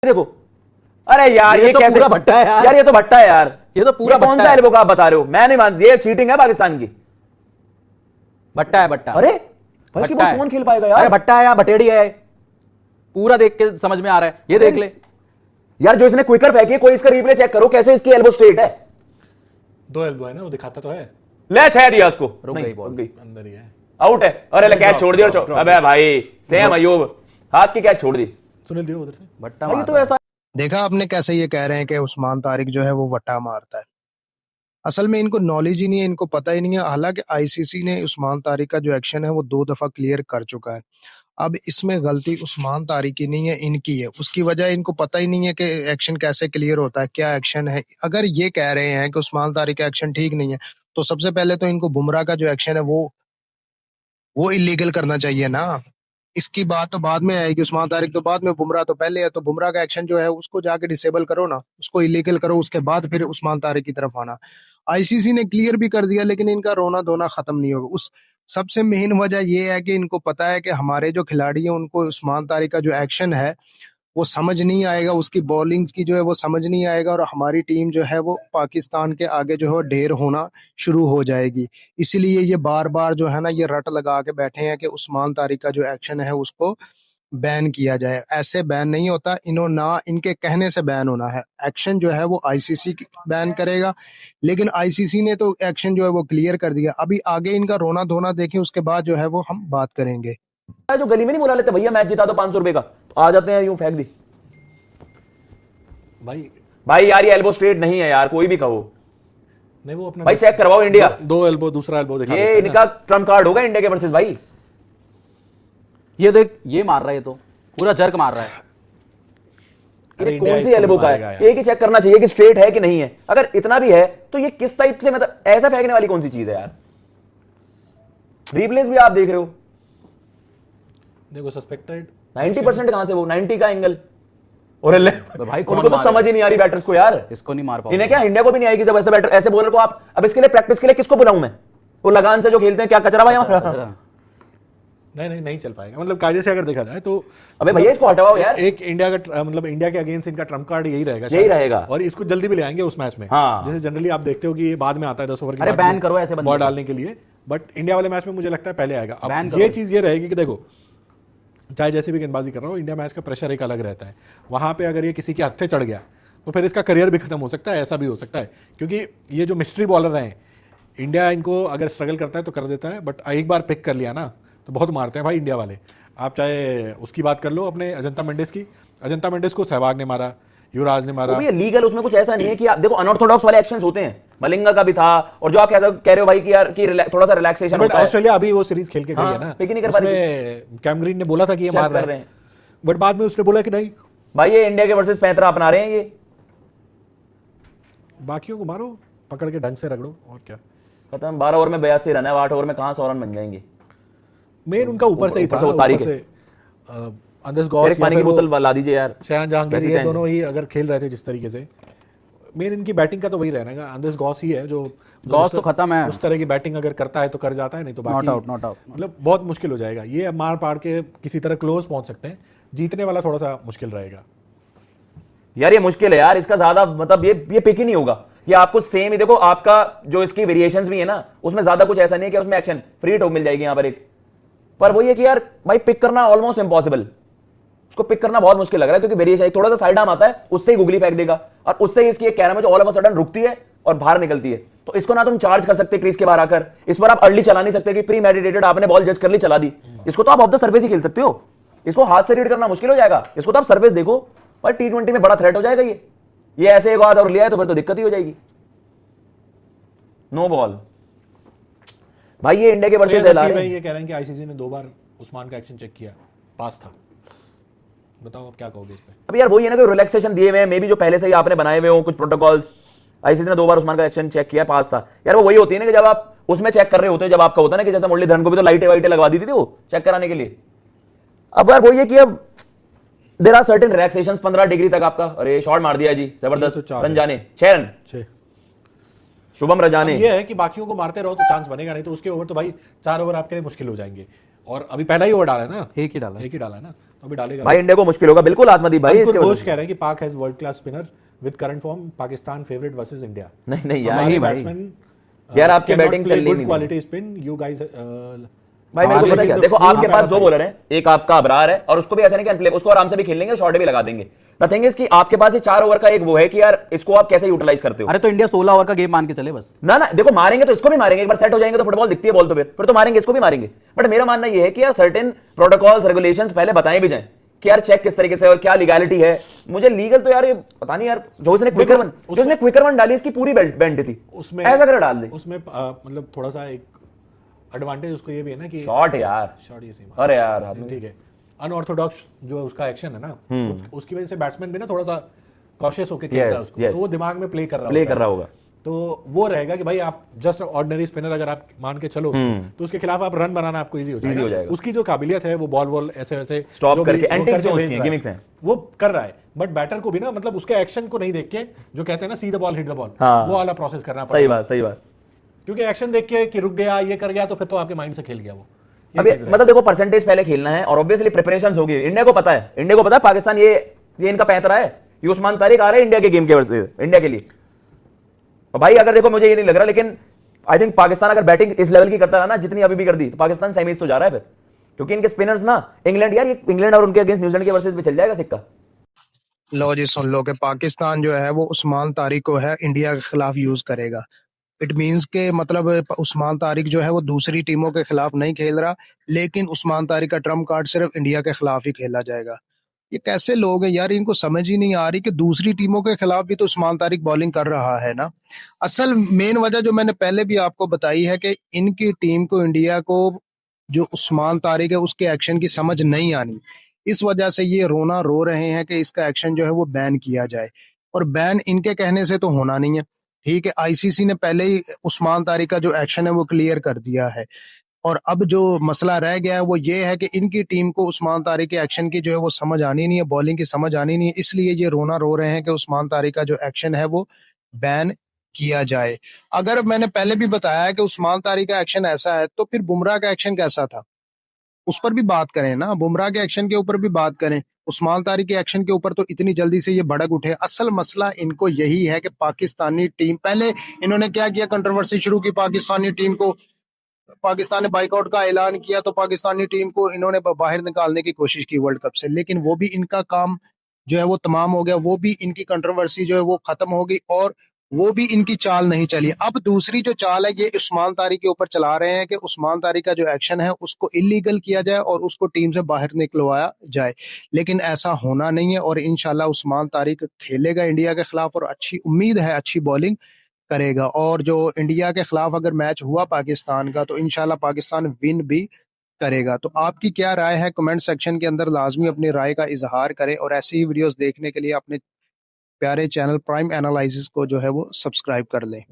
देखो, अरे यार ये तो कैसे पूरा भट्टा है यार, ये तो भट्टा है यार, ये तो पूरा कौन सा एल्बो का आप बता रहे हो? मैं नहीं मानती, ये चीटिंग है पाकिस्तान की। भट्टा है भट्टा। अरे भाई इसकी बॉल कौन खेल पाएगा यार? अरे भट्टा है या भटेड़ी है, पूरा देख के समझ में आ रहा है। ये देख ले यार, जो इसने क्विकर फेंकी, कोई इसका रिप्ले चेक करो कैसे इसकी एल्बो स्ट्रेट है। दो एल्बो है ना, वो दिखाता तो है। ले छह दिया उसको, रुक गई बॉल, अंदर ही है, आउट है। अरे कैच छोड़ दिया। अबे भाई सेम अयूब, हाथ की कैच छोड़ दी। सुनील दियो उधर से भट्टा भाई मार तो रहा है। ऐसा देखा आपने कैसे ये कह रहे हैं कि उस्मान तारिक जो है वो वट्टा मारता है। असल में इनको नॉलेज ही नहीं है, इनको पता ही नहीं है। हालांकि आईसीसी ने उस्मान तारिक का जो एक्शन है वो 2 दफा क्लियर कर चुका है। अब इसमें गलती उस्मान तारिक की नहीं है, इनकी है। उसकी वजह इनको पता ही नहीं है कि एक्शन कैसे क्लियर होता है, क्या एक्शन है। अगर ये कह रहे हैं कि उस्मान तारिक का एक्शन ठीक नहीं है, तो सबसे पहले तो इनको बुमराह का जो एक्शन है वो इलीगल करना चाहिए ना। इसकी बात तो बाद में आएगी, उस्मान तारिक तो बाद में, बुमराह तो पहले है। तो बुमराह का एक्शन जो है उसको जाके डिसेबल करो ना, उसको इलीगल करो, उसके बाद फिर उस्मान तारिक की तरफ आना। आईसीसी ने क्लियर भी कर दिया, लेकिन इनका रोना धोना खत्म नहीं होगा। उस सबसे मेन वजह ये है कि इनको पता है कि हमारे जो खिलाड़ी हैं उनको उस्मान तारिक का जो एक्शन है वो समझ नहीं आएगा, उसकी बॉलिंग की जो है वो समझ नहीं आएगा, और हमारी टीम जो है वो पाकिस्तान के आगे जो है ढेर होना शुरू हो जाएगी। इसलिए ये बार बार जो है ना ये रट लगा के बैठे हैं कि उस्मान तारिक का जो एक्शन है उसको बैन किया जाए। ऐसे बैन नहीं होता, ना इनके कहने से बैन होना है। एक्शन जो है वो आईसीसी बैन करेगा, लेकिन आईसीसी ने तो एक्शन जो है वो क्लियर कर दिया। अभी आगे इनका रोना धोना देखें, उसके बाद जो है वो हम बात करेंगे। जो गली में नहीं बुला लेते, भैया मैच जिता दो 500 रुपए का, तो आ जाते हैं यूं फेंक दी। भाई यार ये एल्बो स्ट्रेट नहीं है यार, कोई भी कहो। नहीं वो अपना भाई चेक करवाओ इंडिया। दो एल्बो, दूसरा एल्बो दिखा ये इनका ट्रम्प कार्ड होगा इंडिया के वर्सेस। भाई ये देख, ये मार रहा है, ये तो पूरा जर्क मार रहा है। ये कौन सी एल्बो का है? एक ही चेक करना चाहिए कि स्ट्रेट है कि नहीं है। अगर इतना भी है तो ये किस टाइप से, मतलब ऐसा फेंकने वाली कौन सी चीज है यार? रिप्लेस भी आप देख रहे हो, देखो सस्पेक्टेड 90% कहां से, वो 90 का एंगल। और भाई उनको तो समझ ही नहीं आ रही बैटर्स को यार, इसको नहीं मार पाओगे। इन्हें क्या, इंडिया को भी नहीं आएगी जब ऐसे बैटर ऐसे बॉलर को आप। अब इसके लिए प्रैक्टिस के लिए किसको बुलाऊं मैं? वो लगान से जो खेलते हैं, क्या कचरा भाई हमारा। नहीं चल पाएगा। मतलब कायदे से अगर देखा जाए तो अबे भैया इसको हटवाओ यार। एक इंडिया का मतलब इंडिया के अगेंस्ट इनका ट्रम्प कार्ड यही रहेगा, यही रहेगा। और इसको जल्दी भी ले आएंगे उस मैच में। हाँ। जैसे जनरली आप देखते हो कि ये बाद में आता है 10 ओवर के अरे बाद बैन करो ऐसे बॉल डालने के लिए, बट इंडिया वाले मैच में मुझे लगता है पहले आएगा। अब ये चीज ये रहेगी कि देखो, चाहे जैसे भी गेंदबाजी कर रहा हो, इंडिया मैच का प्रेशर एक अलग रहता है। वहां पे अगर ये किसी के हत्थे चढ़ गया तो फिर इसका करियर भी खत्म हो सकता है, ऐसा भी हो सकता है। क्योंकि ये जो मिस्ट्री बॉलर हैं, इंडिया इनको अगर स्ट्रगल करता है तो कर देता है, बट एक बार पिक कर लिया ना तो बहुत मारते हैं भाई इंडिया वाले। आप चाहे उसकी बात कर लो अपने अजंता मेंडिस की, अजंता मेंडिस को सहवाग ने मारा, युवराज ने मारा। ये लीगल, उसमें कुछ ऐसा नहीं है कि आप देखो अनऑर्थोडॉक्स वाले एक्शंस होते हैं। मलिंगा का भी था, और जो आप कह रहे हो भाई कि यार कि थोड़ा सा रिलैक्सेशन होता है। ऑस्ट्रेलिया अभी वो सीरीज खेल के गई है ना, पिक नहीं कर पा रही। कैम ग्रीन ने बोला था कि ये मार रहे हैं, बट बाद में उसने बोला कि नहीं भाई ये इंडिया के वर्सेस पैंतरा अपना रहे हैं। ये बाकियों को मारो, पकड़ के ढंग से रगड़ो, और क्या। खत्म। 12 ओवर में 82 रन है, 8 ओवर में कहां 100 रन बन जाएंगे? मेन उनका ऊपर से ही था, तारीख से अंदर गॉस पानी की बोतल ला दीजिए यार। शहन जहांगीर, ये दोनों ही अगर खेल रहे थे जिस तरीके से, मेन इनकी बैटिंग का तो वही रहना है। अंदर गॉस ही है जो, गॉस तो खत्म है। उस तरह की बैटिंग अगर करता है तो कर जाता है, नहीं तो बाकी नॉट आउट मतलब बहुत मुश्किल हो जाएगा। ये मार पाड़ के किसी तरह क्लोज पहुंच सकते हैं, जीतने वाला थोड़ा सा मुश्किल रहेगा यार। ये मुश्किल है यार, इसका ज्यादा मतलब ये पिक ही नहीं होगा। ये आपको सेम ही देखो, आपका जो इसकी वेरिएशंस भी है ना, उसमें ज्यादा कुछ ऐसा नहीं है कि उसमें एक्शन फ्री टॉप मिल जाएगी यहां पर एक। पर वो ये कि यार भाई पिक करना ऑलमोस्ट इम्पॉसिबल, उसको पिक करना बहुत मुश्किल लग रहा है, क्योंकि वेरिएशन थोड़ा सा साइड आर्म आता है, उससे ही गुगली फेंक देगा, और उससे ही इसकी एक कैरम जो ऑल ऑफ अ सडन रुकती है और बाहर निकलती है। तो इसको ना तुम चार्ज कर सकते क्रीज के बाहर आकर, इस पर आप अर्ली चला नहीं सकते कि प्री मेडिटेटेड आपने बॉल जज कर ली चला दी। इसको तो आप ऑफ द सर्फेस ही खेल सकते हो, इसको हाथ से रीड करना मुश्किल हो जाएगा। इसको तो आप सर्फेस देखो, पर T20 में बड़ा थ्रेट हो जाएगा ये ऐसे एक बात और लिया है तो फिर तो दिक्कत ही हो जाएगी। नो बॉल भाई, ये इंडिया के वर्सेस ये कह रहे हैं कि आईसीसी ने 2 बार उस्मान का एक्शन चेक किया, पास था। बताओ आप क्या कहोगे इस पे? अब यार वही है ना कि रिलैक्सेशन दिए हुए हैं, मे बी जो पहले से ही आपने बनाए हुए हो कुछ प्रोटोकॉल्स। आईसीसी ने 2 बार उस्मान का एक्शन चेक किया, पास था। यार वो वही होती है ना कि जब आप उसमें चेक कर रहे होते हैं, जब आपका होता है ना कि जैसे मुरलीधरन को भी तो लाइटें वाइटें लगवा दी थी वो चेक कराने के लिए। अब यार वही है कि अब there are certain relaxations 15 degree तक आपका। अरे शॉट मार दिया जी, जबरदस्त रन जाने, 6 रन शुभम रजाने। ये है कि बाकियों को मारते रहो तो चांस बनेगा, नहीं तो उसके ओवर तो भाई 4 ओवर आपके लिए मुश्किल हो जाएंगे। और अभी पहला ही ओवर डाला है ना, एक ही डाला है ना, तो अभी डालेगा भाई इंडिया को मुश्किल होगा बिल्कुल आत्मदीप भाई इसके घोष वजह से। कह रहे हैं कि पाक has world class spinner with current form, Pakistan favourite versus India. नहीं नहीं यार, हमारे नहीं भाई बैट्समैन यार आपकी बैटिंग चल रही गुड नहीं क्वालिटी स्पिन, यू गाइस भाई। मेरे को हमारे पता क्या, लिए देखो तो आपके full पास दो पैरा बॉलर हैं, एक आपका अबरार है और उसको भी ऐसा नहीं कि अनप्ले, उसको आराम से भी खेल लेंगे, शॉट भी लगा देंगे। द थिंग इज कि आपके पास ये 4 ओवर का एक वो है कि यार इसको आप कैसे यूटिलाइज करते हो। अरे तो इंडिया 16 ओवर का गेम मान के चले बस। ना ना देखो, मारेंगे तो इसको भी मारेंगे, एक बार सेट हो जाएंगे तो फुटबॉल दिखती है बॉल, तो फिर तो मारेंगे, इसको भी मारेंगे। बट मेरा मानना ये है कि यार सर्टेन प्रोटोकॉल्स रेगुलेशंस पहले बताए भी जाएं कि यार चेक किस तरीके से और क्या लीगैलिटी है। मुझे लीगल तो यार ये पता नहीं यार, जो उसने क्विकर वन डाली इसकी पूरी बेल्ट थी, उसमें ऐसा कर डाल दे उसमें मतलब थोड़ा सा एक एडवांटेज उसको ये भी है ना कि शॉट यार, शॉट ये सीमा अरे यार ठीक है, अनऑर्थोडॉक्स जो उसका एक्शन है ना, उसकी वजह से बैट्समैन भी ना थोड़ा सा कॉशियस होकर खेलता है उसको, तो वो दिमाग में प्ले कर रहा होगा। तो वो रहेगा कि भाई आप जस्ट ऑर्डिनरी स्पिनर अगर आप मान के चलो तो उसके खिलाफ आप रन बनाना आपको इजी हो जाएगा। उसकी जो काबिलियत है वो बॉल ऐसे वैसे स्टॉप करके एंटिक्स जो उसकी गिमिक्स हैं वो कर रहा है, बट बैटर को भी ना मतलब उसके एक्शन को नहीं देख के, जो कहते हैं ना see the ball hit the ball, वो वाला प्रोसेस करना पड़ेगा। सही बात। क्योंकि एक्शन देख के कि रुक गया, ये कर गया, तो फिर तो आपके माइंड से खेल गया वो। अभी मतलब देखो परसेंटेज पहले खेलना है और ऑब्वियसली प्रिपरेशंस होगी। इंडिया को पता है पाकिस्तान ये इनका पैंतरा है, ये उस्मान तारिक आ रहे हैं इंडिया के गेम के वर्ष इंडिया के लिए। और भाई अगर देखो मुझे ये नहीं लग रहा, लेकिन आई थिंक पाकिस्तान अगर बैटिंग इस लेवल की करता रहा ना जितनी अभी भी कर दी, तो पाकिस्तान सेमीज तो जा रहा है फिर, क्योंकि इनके स्पिनर्स ना इंग्लैंड और उनके अगेंस्ट न्यूजीलैंड के वर्सेस पे चल जाएगा सिक्का। लो जी सुन लो कि पाकिस्तान जो है वो उस्मान तारिक को है इंडिया के खिलाफ यूज करेगा। इट मीन्स के मतलब उस्मान तारिक जो है वो दूसरी टीमों के खिलाफ नहीं खेल रहा, लेकिन उस्मान तारिक का ट्रम्प कार्ड सिर्फ इंडिया के खिलाफ ही खेला जाएगा। ये कैसे लोग हैं यार, इनको समझ ही नहीं आ रही कि दूसरी टीमों के खिलाफ भी तो उस्मान तारिक बॉलिंग कर रहा है ना। असल मेन वजह जो मैंने पहले भी आपको बताई है कि इनकी टीम को, इंडिया को, जो उस्मान तारिक है उसके एक्शन की समझ नहीं आनी। इस वजह से ये रोना रो रहे हैं कि इसका एक्शन जो है वो बैन किया जाए, और बैन इनके कहने से तो होना नहीं है। ठीक है, आईसीसी ने पहले ही उस्मान तारिक का जो एक्शन है वो क्लियर कर दिया है, और अब जो मसला रह गया है वो ये है कि इनकी टीम को उस्मान तारिक के एक्शन की जो है वो समझ आनी नहीं है, बॉलिंग की समझ आनी नहीं है, इसलिए ये रोना रो रहे हैं कि उस्मान तारिक का जो एक्शन है वो बैन किया जाए। अगर मैंने पहले भी बताया है कि उस्मान तारिक का एक्शन ऐसा है, तो फिर बुमराह का एक्शन कैसा था उस पर भी बात करें ना, बुमराह के एक्शन के ऊपर भी बात करें। उस्मान तारिक के एक्शन के ऊपर तो इतनी जल्दी से ये भड़क उठे। असल मसला इनको यही है कि पाकिस्तानी टीम, पहले इन्होंने क्या किया, कंट्रोवर्सी शुरू की, पाकिस्तानी टीम को, पाकिस्तान ने बाइकआउट का ऐलान किया तो पाकिस्तानी टीम को इन्होंने बाहर निकालने की कोशिश की वर्ल्ड कप से, लेकिन वो भी इनका काम जो है वो तमाम हो गया, वो भी इनकी कंट्रोवर्सी जो है वो खत्म हो गई और वो भी इनकी चाल नहीं चली। अब दूसरी जो चाल है ये उस्मान तारिक के ऊपर चला रहे हैं कि उस्मान तारिक का जो एक्शन है उसको इलीगल किया जाए और उसको टीम से बाहर निकलवाया जाए, लेकिन ऐसा होना नहीं है। और इंशाल्लाह उस्मान तारिक खेलेगा इंडिया के खिलाफ और अच्छी उम्मीद है अच्छी बॉलिंग करेगा। और जो इंडिया के खिलाफ अगर मैच हुआ पाकिस्तान का तो इंशाल्लाह पाकिस्तान विन भी करेगा। तो आपकी क्या राय है, कमेंट सेक्शन के अंदर लाजमी अपनी राय का इजहार करें, और ऐसी ही वीडियोस देखने के लिए अपने प्यारे चैनल प्राइम एनालिसिस को जो है वो सब्सक्राइब कर लें।